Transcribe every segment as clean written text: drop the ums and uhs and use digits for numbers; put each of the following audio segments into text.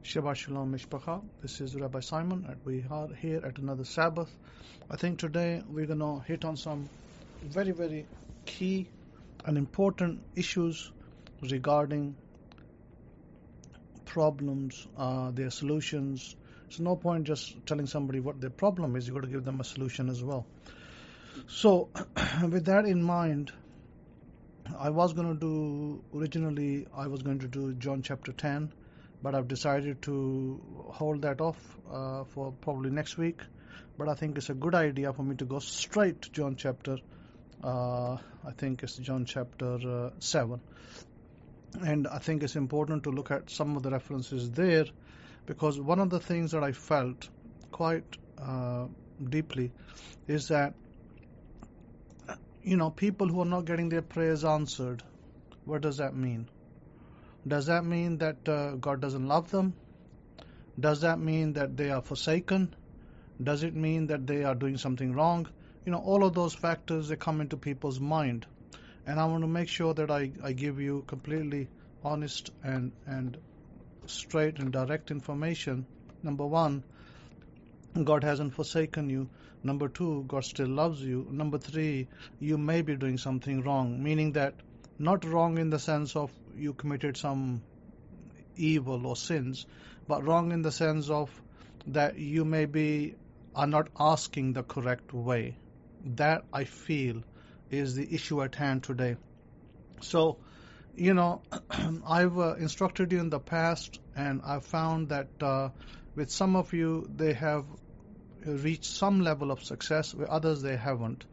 Shabbat Shalom Mishpacha. This is Rabbi Simon, and we are here at another Sabbath. I think today we're going to hit on some very, very key and important issues regarding problems, their solutions. It's no point just telling somebody what their problem is. You've got to give them a solution as well. So, with that in mind, originally I was going to do John chapter 10, but I've decided to hold that off for probably next week. But I think it's a good idea for me to go straight to John chapter, I think it's John chapter 7. And I think it's important to look at some of the references there, because one of the things that I felt quite deeply is that, people who are not getting their prayers answered, what does that mean? Does that mean that God doesn't love them? Does that mean that they are forsaken? Does it mean that they are doing something wrong? All of those factors, they come into people's mind. And I want to make sure that I give you completely honest and straight and direct information. Number one, God hasn't forsaken you. Number two, God still loves you. Number three, you may be doing something wrong, meaning that not wrong in the sense of you committed some evil or sins, but wrong in the sense of that you are not asking the correct way. That, I feel, is the issue at hand today. So, I've instructed you in the past, and I've found that with some of you, they have reached some level of success. With others, they haven't.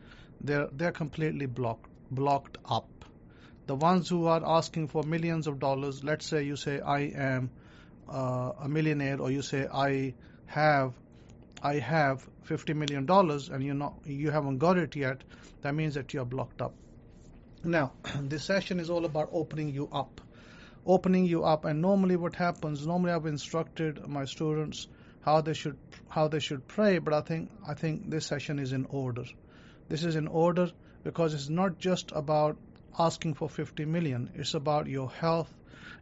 They're completely blocked up. The ones who are asking for millions of dollars, let's say you say, I am a millionaire, or you say, I have $50 million, and you haven't got it yet, that means that you are blocked up. Now, this session is all about opening you up. And normally what happens, I've instructed my students how they should pray, but I think this session is in order. This is in order because it's not just about asking for 50 million. It's about your health.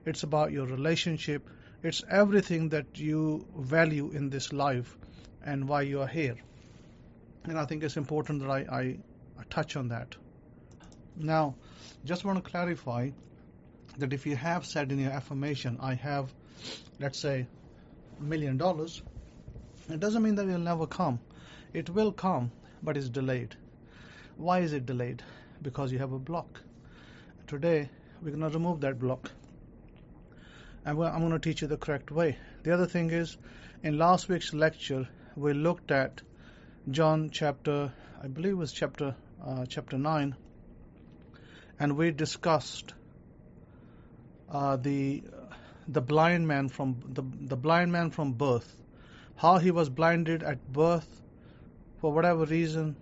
It's about your relationship. It's everything that you value in this life and why you are here. And I think it's important that I touch on that. Now, just want to clarify that if you have said in your affirmation, I have, let's say, $1 million, it doesn't mean that it will never come. It will come, but it's delayed. Why is it delayed? Because you have a block. Today, we're going to remove that block. I'm going to teach you the correct way. The other thing is, in last week's lecture, we looked at John chapter, I believe it was chapter 9, and we discussed the blind man from the blind man from birth, how he was blinded at birth for whatever reason.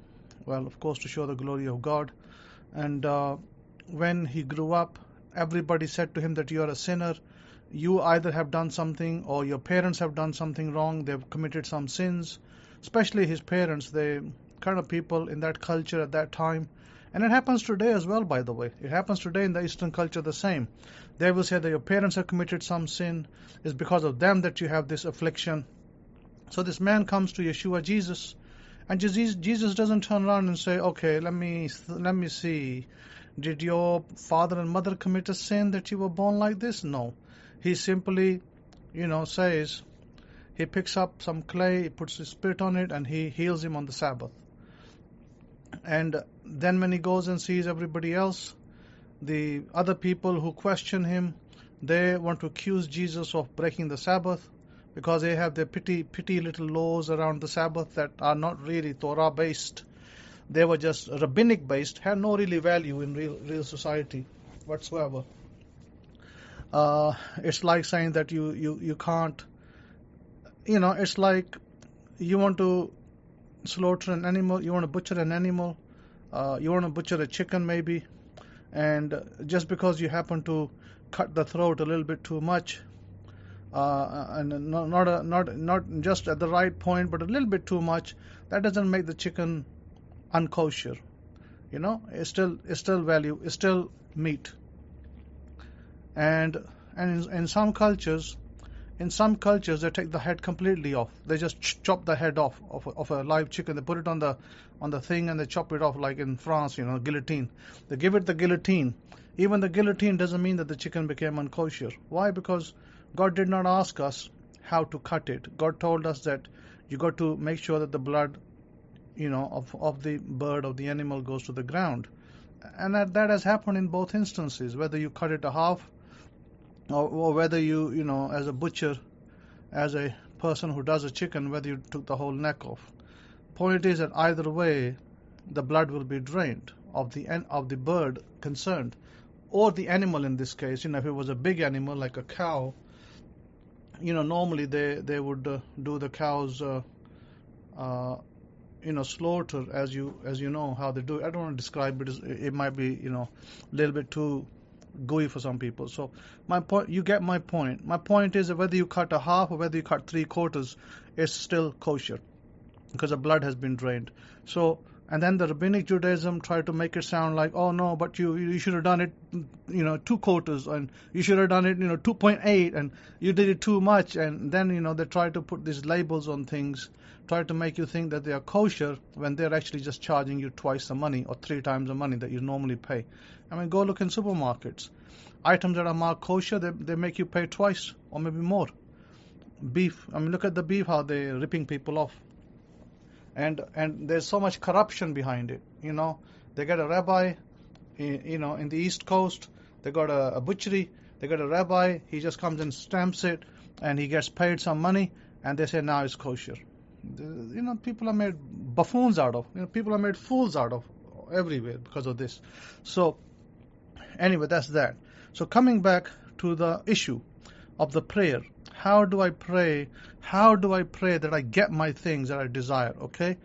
Well, of course, to show the glory of God. And when he grew up, everybody said to him that you are a sinner. You either have done something or your parents have done something wrong. They've committed some sins, especially his parents. They kind of people in that culture at that time. And it happens today as well, by the way. It happens today in the Eastern culture the same. They will say that your parents have committed some sin. It's because of them that you have this affliction. So this man comes to Yeshua Jesus, and Jesus doesn't turn around and say, okay, let me see. Did your father and mother commit a sin that you were born like this? No. He simply, says, he picks up some clay, he puts his spit on it, and he heals him on the Sabbath. And then when he goes and sees everybody else, the other people who question him, they want to accuse Jesus of breaking the Sabbath because they have their petty little laws around the Sabbath that are not really Torah-based. They were just rabbinic-based, had no really value in real society whatsoever. It's like saying that you can't, it's like you want to slaughter an animal, you want to butcher an animal, you want to butcher a chicken maybe, and just because you happen to cut the throat a little bit too much, and not just at the right point, but a little bit too much, that doesn't make the chicken unkosher. It's still meat. And in some cultures, In some cultures, they take the head completely off. They just chop the head off of a live chicken. They put it on the thing and they chop it off, like in France, guillotine. They give it the guillotine. Even the guillotine doesn't mean that the chicken became unkosher. Why? Because God did not ask us how to cut it. God told us that you got to make sure that the blood, of the bird, of the animal goes to the ground. And that has happened in both instances, whether you cut it a half or whether you, as a butcher, as a person who does a chicken, whether you took the whole neck off. Point is that either way, the blood will be drained of the bird concerned, or the animal in this case. If it was a big animal like a cow, normally they would do the cow's slaughter as you know how they do it. I don't want to describe it. It might be a little bit too gooey for some people. So my point, you get my point. My point is that whether you cut a half or whether you cut 3/4, it's still kosher because the blood has been drained. So, and then the Rabbinic Judaism tried to make it sound like, oh no, but you should have done it 2/4, and you should have done it 2.8, and you did it too much. And then they try to put these labels on things, try to make you think that they are kosher when they're actually just charging you twice the money or 3 times the money that you normally pay. I mean, go look in supermarkets. Items that are marked kosher, they make you pay twice or maybe more. Beef, I mean, look at the beef, how they're ripping people off. And there's so much corruption behind it. They get a rabbi, in the East Coast, they got a butchery, they got a rabbi, he just comes and stamps it, and he gets paid some money, and they say now it's kosher. People are made buffoons out of. People are made fools out of everywhere because of this. So, anyway, that's that. So coming back to the issue of the prayer, how do I pray? How do I pray that I get my things that I desire? Okay,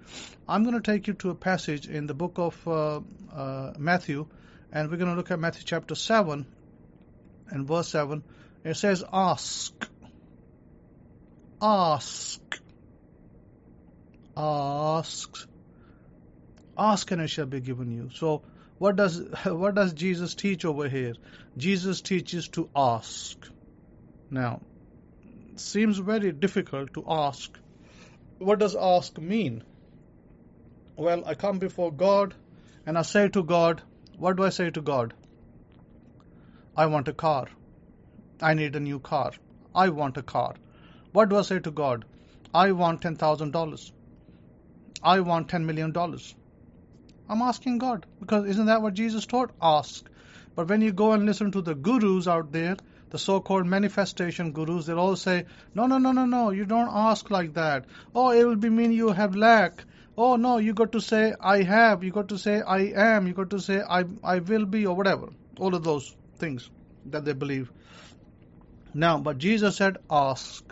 I'm going to take you to a passage in the book of Matthew, and we're going to look at Matthew chapter 7 and verse 7. It says, ask, and it shall be given you. So what does Jesus teach over here? Jesus teaches to ask. Now, it seems very difficult to ask. What does ask mean? Well, I come before God and I say to God, what do I say to God? I want a car. I need a new car. I want a car. What do I say to God? I want $10,000. I want $10 million. I'm asking God, because isn't that what Jesus taught? Ask. But when you go and listen to the gurus out there, the so-called manifestation gurus, they'll all say, no, you don't ask like that. Oh, it will be mean you have lack. Oh, no, you got to say, I have. You got to say, I am. You got to say, I will be, or whatever. All of those things that they believe. Now, but Jesus said, ask.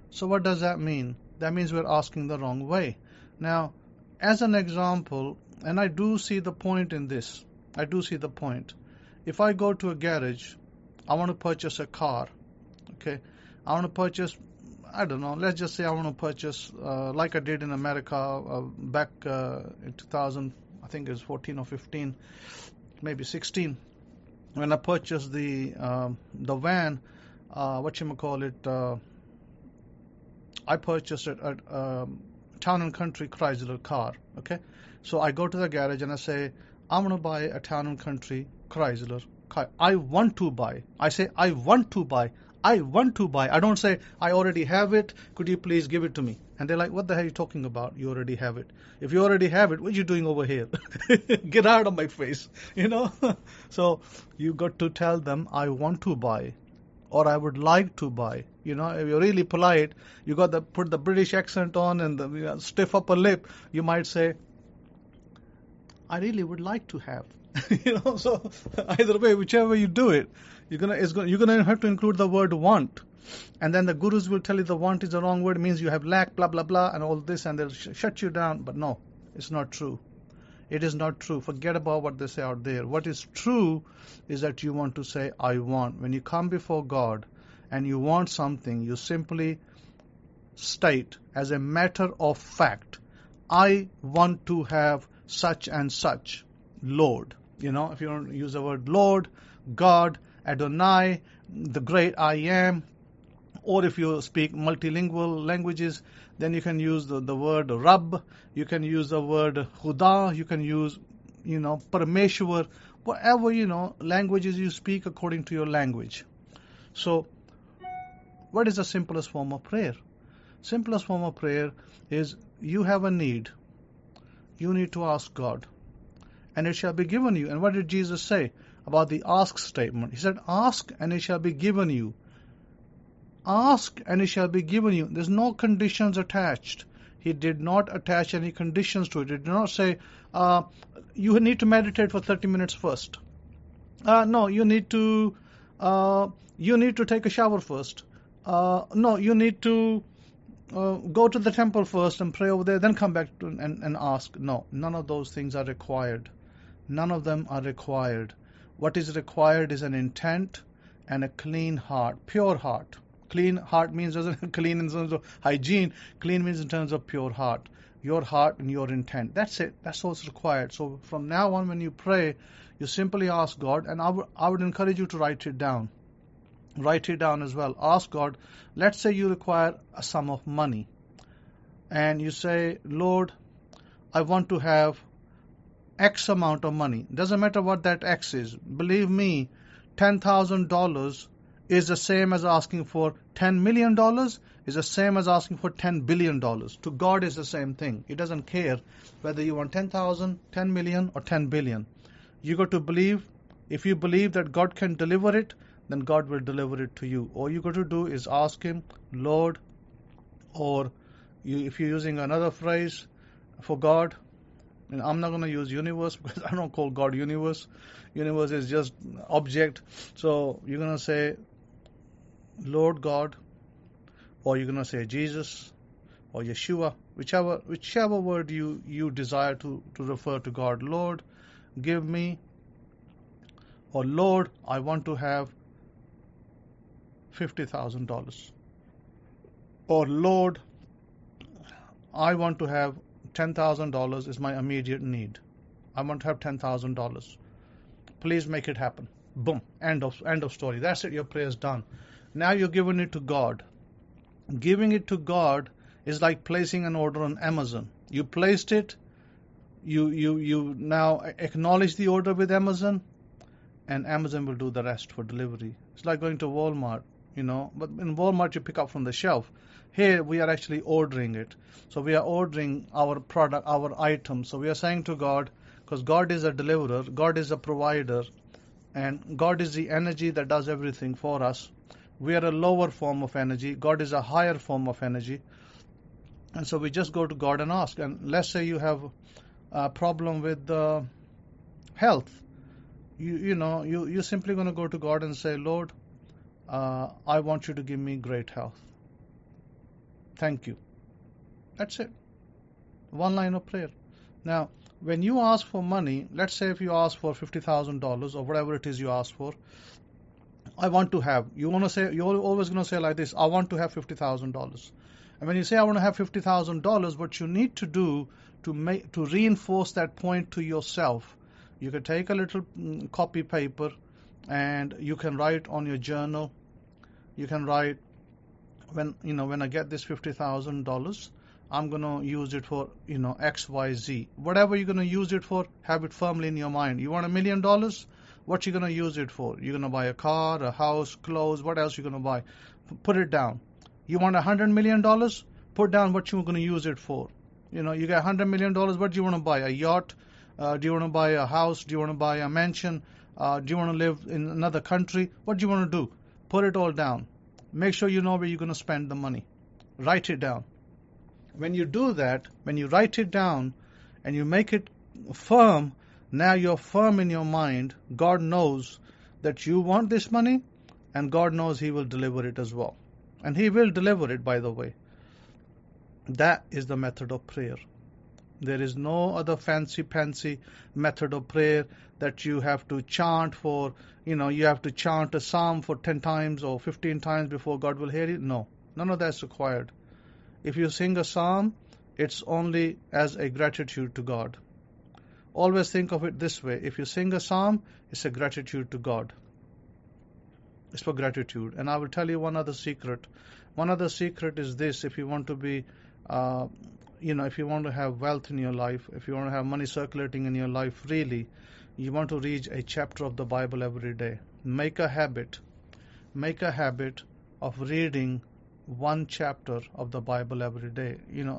So what does that mean? That means we're asking the wrong way. Now, as an example, and I do see the point in this. I do see the point. If I go to a garage, I want to purchase a car. Okay, I want to purchase, I don't know, let's just say I want to purchase, like I did in America back in 2000, I think it was 14 or 15, maybe 16, when I purchased the van, I purchased it at Town and Country Chrysler car. Okay, so I go to the garage and I say, I'm going to buy a Town and Country Chrysler car. I want to buy. I say, I want to buy. I want to buy. I don't say, I already have it. Could you please give it to me? And they're like, what the hell are you talking about? You already have it. If you already have it, what are you doing over here? Get out of my face. So you got to tell them, I want to buy, or I would like to buy. If you're really polite, you got to put the British accent on and the stiff upper lip. You might say, I really would like to have. So either way, whichever way you do it, you're gonna have to include the word want, and then the gurus will tell you the want is the wrong word. It means you have lack, blah blah blah, and all this, and they'll shut you down. But no, it's not true. It is not true. Forget about what they say out there. What is true is that you want to say, I want. When you come before God and you want something, you simply state as a matter of fact, I want to have such and such, Lord. If you don't use the word Lord, God, Adonai, the great I am, Or if you speak multilingual languages, then you can use the word Rabb, you can use the word Khuda, you can use, Parameshwar, whatever, languages you speak according to your language. So, what is the simplest form of prayer? Simplest form of prayer is you have a need. You need to ask God, and it shall be given you. And what did Jesus say about the ask statement? He said, ask and it shall be given you. Ask and it shall be given you. There's no conditions attached. He did not attach any conditions to it. He did not say, you need to meditate for 30 minutes first. No, you need to take a shower first. No, you need to go to the temple first and pray over there, then come back and ask. No, none of those things are required. None of them are required. What is required is an intent and a clean heart, pure heart. Clean heart means doesn't clean in terms of hygiene. Clean means in terms of pure heart. Your heart and your intent. That's it. That's what's required. So from now on, when you pray, you simply ask God, and I would encourage you to write it down. Write it down as well. Ask God. Let's say you require a sum of money, and you say, Lord, I want to have X amount of money. Doesn't matter what that X is. Believe me, $10,000 is the same as asking for $10 million, is the same as asking for $10 billion. To God is the same thing. He doesn't care whether you want 10,000, 10 million, or 10 billion. You got to believe. If you believe that God can deliver it, then God will deliver it to you. All you got to do is ask Him, Lord, or if you're using another phrase for God, and I'm not going to use universe because I don't call God universe. Universe is just object. So you're going to say, Lord God, or you're going to say Jesus or Yeshua, whichever word you desire to refer to God. Lord, give me, or Lord, I want to have $50,000. Or Lord, I want to have $10,000 is my immediate need. I want to have $10,000. Please make it happen. Boom. End of story. That's it. Your prayer is done. Now you're giving it to God. Giving it to God is like placing an order on Amazon. You placed it. You now acknowledge the order with Amazon, and Amazon will do the rest for delivery. It's like going to Walmart, but in Walmart you pick up from the shelf. Here we are actually ordering it. So we are ordering our product, our item. So we are saying to God, because God is a deliverer, God is a provider, and God is the energy that does everything for us. We are a lower form of energy. God is a higher form of energy. And so we just go to God and ask. And let's say you have a problem with health. You're simply going to go to God and say, Lord, I want you to give me great health. Thank you. That's it. One line of prayer. Now, when you ask for money, let's say if you ask for $50,000 or whatever it is you ask for, I want to have. You're always going to say like this, I want to have $50,000. And when you say I want to have $50,000, what you need to do to reinforce that point to yourself, you can take a little copy paper and you can write on your journal. You can write, when I get this $50,000, I'm going to use it for, X, Y, Z. Whatever you're going to use it for, have it firmly in your mind. You want $1 million? What you going to use it for? You're going to buy a car, a house, clothes, what else you're going to buy? Put it down. You want $100 million? Put down what you're going to use it for. You got $100 million, what do you want to buy? A yacht? Do you want to buy a house? Do you want to buy a mansion? Do you want to live in another country? What do you want to do? Put it all down. Make sure you know where you're going to spend the money. Write it down. When you do that, when you write it down and you make it firm, now you're firm in your mind. God knows that you want this money, and God knows He will deliver it as well. And He will deliver it, by the way. That is the method of prayer. There is no other fancy method of prayer that you have to chant for, you have to chant a psalm for 10 times or 15 times before God will hear it. No, none of that's required. If you sing a psalm, it's only as a gratitude to God. Always think of it this way. If you sing a psalm, it's a gratitude to God. It's for gratitude. And I will tell you one other secret. One other secret is this: if you want to be, if you want to have wealth in your life, if you want to have money circulating in your life freely, you want to read a chapter of the Bible every day. Make a habit of reading one chapter of the Bible every day.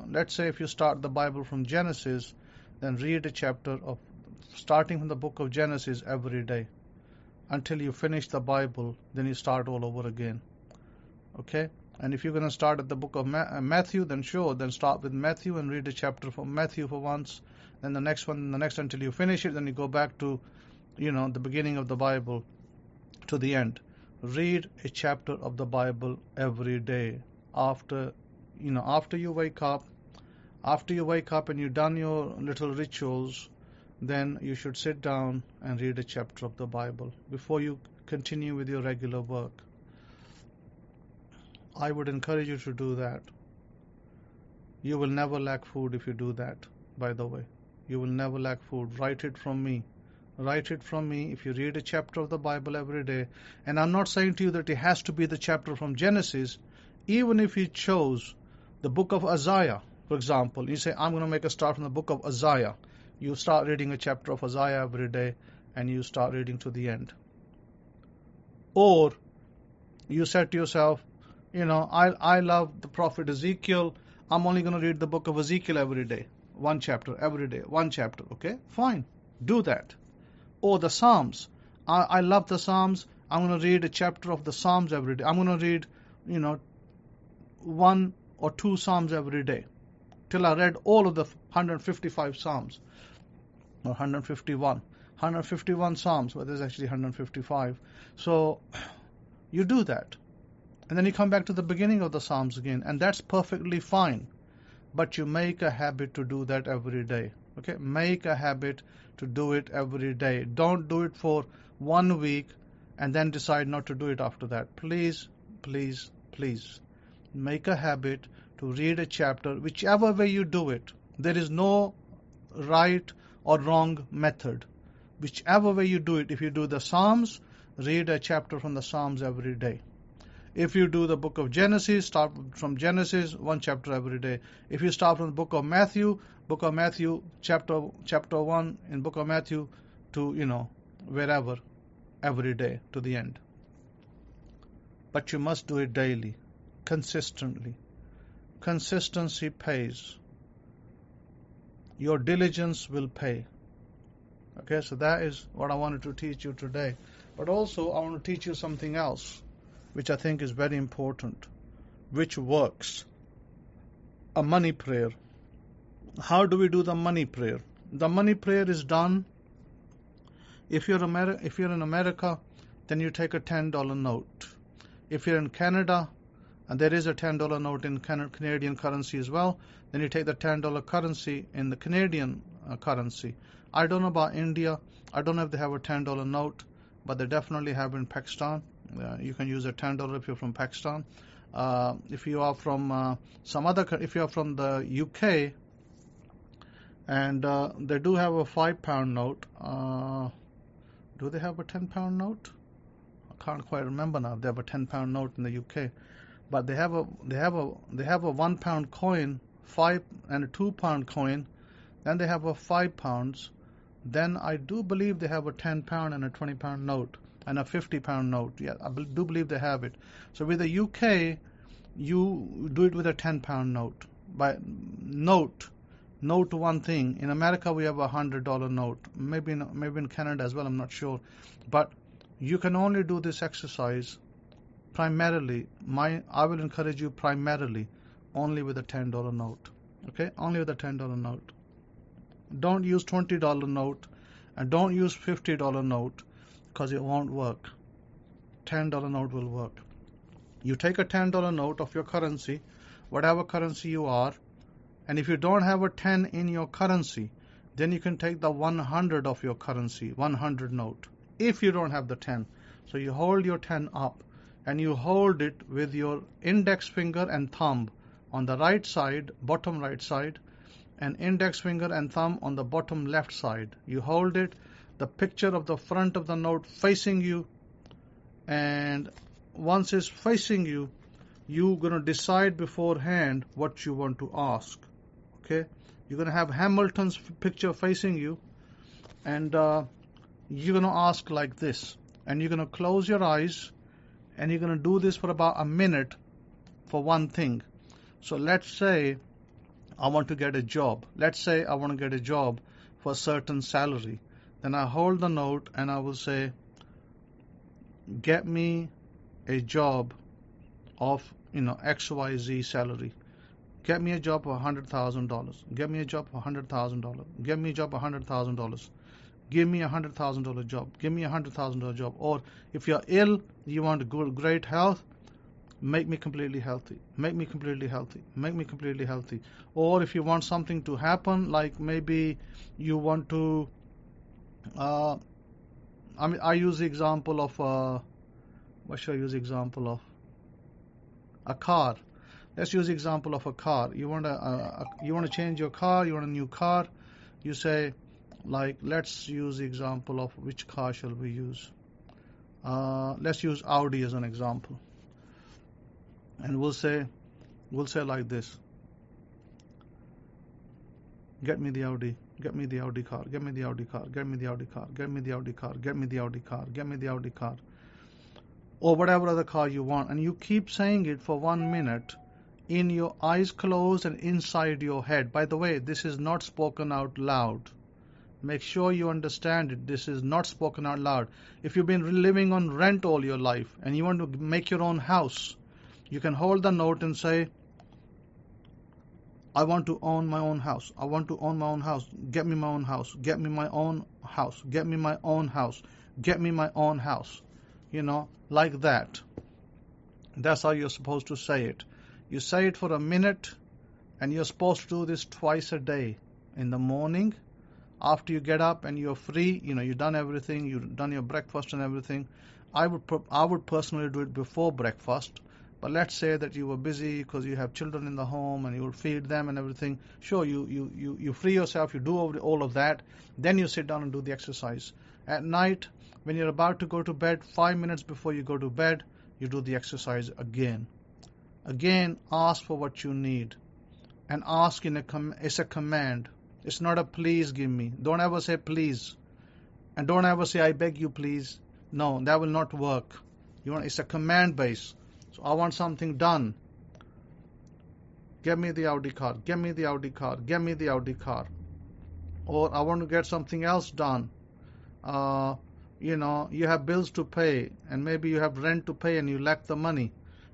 Let's say if you start the Bible from Genesis, then read a chapter of starting from the book of Genesis every day until you finish the Bible. Then you start all over again. Okay? And if you're going to start at the book of Matthew, then sure, then start with Matthew and read a chapter from Matthew for once, then the next one, the next, until you finish it. Then you go back to, the beginning of the Bible to the end. Read a chapter of the Bible every day. After you wake up, and you've done your little rituals, then you should sit down and read a chapter of the Bible before you continue with your regular work. I would encourage you to do that. You will never lack food if you do that, by the way. You will never lack food. Write it from me. Write it from me if you read a chapter of the Bible every day. And I'm not saying to you that it has to be the chapter from Genesis. Even if you chose the book of Isaiah, for example, you say, I'm going to make a start from the book of Isaiah. You start reading a chapter of Isaiah every day, and you start reading to the end. Or you said to yourself, I love the prophet Ezekiel. I'm only going to read the book of Ezekiel every day. One chapter every day. One chapter. Okay? Fine. Do that. Or the Psalms. I love the Psalms. I'm going to read a chapter of the Psalms every day. I'm going to read, 1 or 2 Psalms every day. Till I read all of the 155 Psalms. Or 151. 151 Psalms. But there's actually 155. So, you do that. And then you come back to the beginning of the Psalms again, and that's perfectly fine. But you make a habit to do that every day. Okay? Make a habit to do it every day. Don't do it for 1 week and then decide not to do it after that. Please, please, please. Make a habit to read a chapter, whichever way you do it. There is no right or wrong method. Whichever way you do it. If you do the Psalms, read a chapter from the Psalms every day. If you do the book of Genesis, start from Genesis, 1 chapter every day. If you start from the book of Matthew, chapter 1 in book of Matthew to, wherever, every day to the end. But you must do it daily, consistently. Consistency pays. Your diligence will pay. Okay, so that is what I wanted to teach you today. But also, I want to teach you something else, which I think is very important, which works. A money prayer. How do we do the money prayer? The money prayer is done. If you're in America, then you take a $10 note. If you're in Canada, and there is a $10 note in Canadian currency as well, then you take the $10 currency in the Canadian currency. I don't know about India. I don't know if they have a $10 note, but they definitely have in Pakistan. You can use a $10 if you're from Pakistan. If you are from if you are from the UK, and they do have a £5 note. Do they have a £10 note? I can't quite remember now. They have a £10 note in the UK, but they have a £1 coin, 5 and a £2 coin. Then they have a £5. Then I do believe they have a £10 and a £20 note. And a £50 note. Yeah, I do believe they have it. So with the UK, you do it with a £10 note. By note one thing. In America, we have a $100 note. Maybe in Canada as well. I'm not sure. But you can only do this exercise primarily. I will encourage you primarily only with a $10 note. Okay, only with a $10 note. Don't use $20 note, and don't use $50 note. Because it won't work. $10 note will work. You take a $10 note of your currency, whatever currency you are, and if you don't have a 10 in your currency, then you can take the 100 of your currency, 100 note, if you don't have the 10. So you hold your 10 up, and you hold it with your index finger and thumb on the right side, bottom right side, and index finger and thumb on the bottom left side. You hold it, the picture of the front of the note facing you, and once it's facing you, you're going to decide beforehand what you want to ask. Okay? You're going to have Hamilton's picture facing you, and you're going to ask like this. And you're going to close your eyes, and you're going to do this for about a minute for one thing. So let's say I want to get a job. Let's say I want to get a job for a certain salary. Then I hold the note and I will say, get me a job of XYZ salary. Get me a job for $100,000. Get me a job for $100,000. Get me a job for $100,000. Give me $100,000 job. Give me $100,000 job. Or if you're ill, you want great health, make me completely healthy. Make me completely healthy. Make me completely healthy. Or if you want something to happen, like maybe you want to, I use the example of, what should I use the example of? A car. Let's use the example of a car. You want to change your car. You want a new car. You say, like, let's use the example of which car shall we use? Let's use Audi as an example. And we'll say like this. Get me the Audi. Get me the Audi car. Get me the Audi car. Get me the Audi car. Get me the Audi car. Get me the Audi car. Get me the Audi car. Or whatever other car you want. And you keep saying it for 1 minute in your eyes closed and inside your head. By the way, this is not spoken out loud. Make sure you understand it. This is not spoken out loud. If you've been living on rent all your life and you want to make your own house, you can hold the note and say, I want to own my own house. I want to own my own house. Get me my own house. Get me my own house. Get me my own house. Get me my own house. Like that. That's how you're supposed to say it. You say it for a minute, and you're supposed to do this twice a day. In the morning, after you get up and you're free, you've done everything, you've done your breakfast and everything. I would personally do it before breakfast. But let's say that you were busy because you have children in the home and you will feed them and everything. Sure, you free yourself, you do all of that. Then you sit down and do the exercise. At night, when you're about to go to bed, 5 minutes before you go to bed, you do the exercise again. Again, ask for what you need. And ask it's a command. It's not a please give me. Don't ever say please. And don't ever say I beg you please. No, that will not work. It's a command base. So I want something done. Get me the Audi car. Get me the Audi car. Get me the Audi car. Or I want to get something else done. You have bills to pay, and maybe you have rent to pay and you lack the money.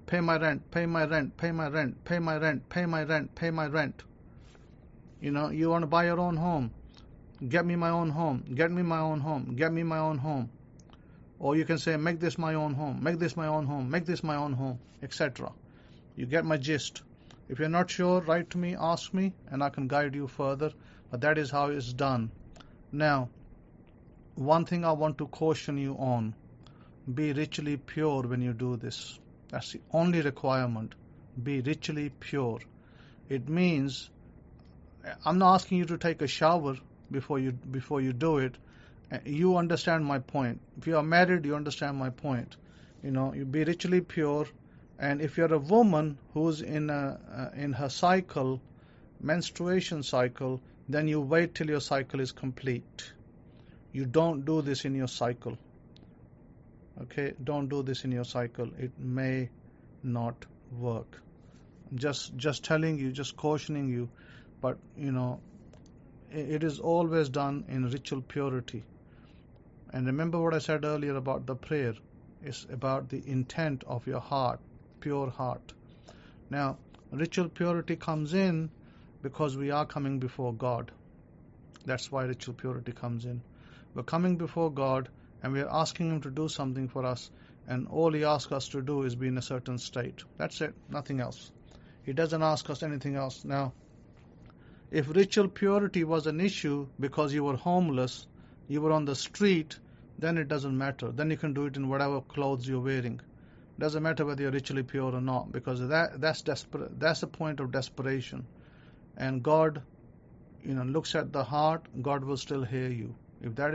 Pay my rent, pay my rent, pay my rent, pay my rent, pay my rent, pay my rent. You want to buy your own home. Get me my own home. Get me my own home. Get me my own home. Or you can say, make this my own home. Make this my own home. Make this my own home, etc. You get my gist. If you're not sure, write to me, ask me, and I can guide you further. But that is how it's done. Now, one thing I want to caution you on. Be ritually pure when you do this. That's the only requirement. Be ritually pure. It means, I'm not asking you to take a shower before you do it. You understand my point. If you are married, you understand my point. You be ritually pure. And if you're a woman who's in her cycle, menstruation cycle, then you wait till your cycle is complete. You don't do this in your cycle. Okay, don't do this in your cycle. It may not work. Just telling you, just cautioning you. But it is always done in ritual purity. And remember what I said earlier about the prayer. It's about the intent of your heart, pure heart. Now, ritual purity comes in because we are coming before God. That's why ritual purity comes in. We're coming before God and we're asking Him to do something for us, and all He asks us to do is be in a certain state. That's it, nothing else. He doesn't ask us anything else. Now, if ritual purity was an issue because you were homeless, you were on the street, then it doesn't matter. Then you can do it in whatever clothes you're wearing. It doesn't matter whether you're ritually pure or not, because that's desperate. That's a point of desperation. And God, looks at the heart. God will still hear you. If that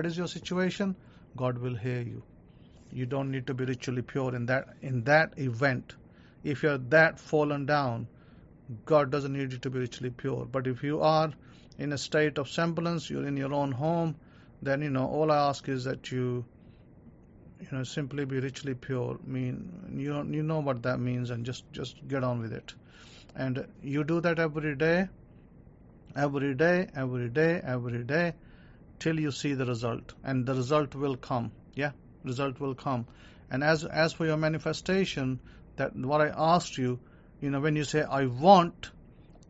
is your situation, God will hear you. You don't need to be ritually pure in that event. If you're that fallen down, God doesn't need you to be ritually pure. But if you are in a state of semblance, you're in your own home, then all I ask is that you simply be ritually pure. You know what that means, and just get on with it. And you do that every day, till you see the result, and the result will come. Yeah, result will come. And as for your manifestation, that what I asked you, when you say I want,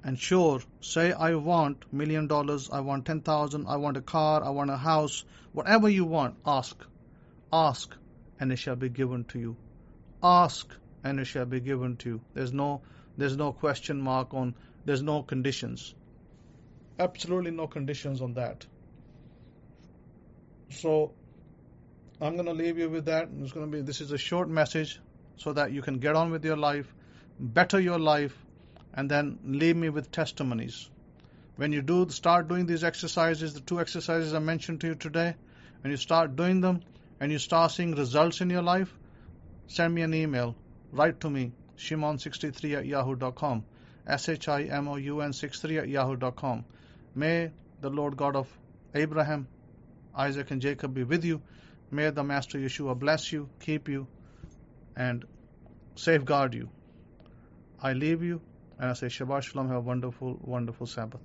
and sure, say I want $1 million, I want 10,000, I want a car, I want a house, whatever you want, ask, and it shall be given to you. Ask, and it shall be given to you. There's no question mark on. There's no conditions. Absolutely no conditions on that. So I'm going to leave you with that. This is a short message so that you can get on with your life, better your life, and then leave me with testimonies. When you start doing these exercises, the 2 exercises I mentioned to you today, when you start doing them and you start seeing results in your life, send me an email. Write to me, shimon63@yahoo.com, shimoun63@yahoo.com. May the Lord God of Abraham, Isaac, and Jacob be with you. May the Master Yeshua bless you, keep you, and safeguard you. I leave you, and I say Shabbat Shalom. Have a wonderful, wonderful Sabbath.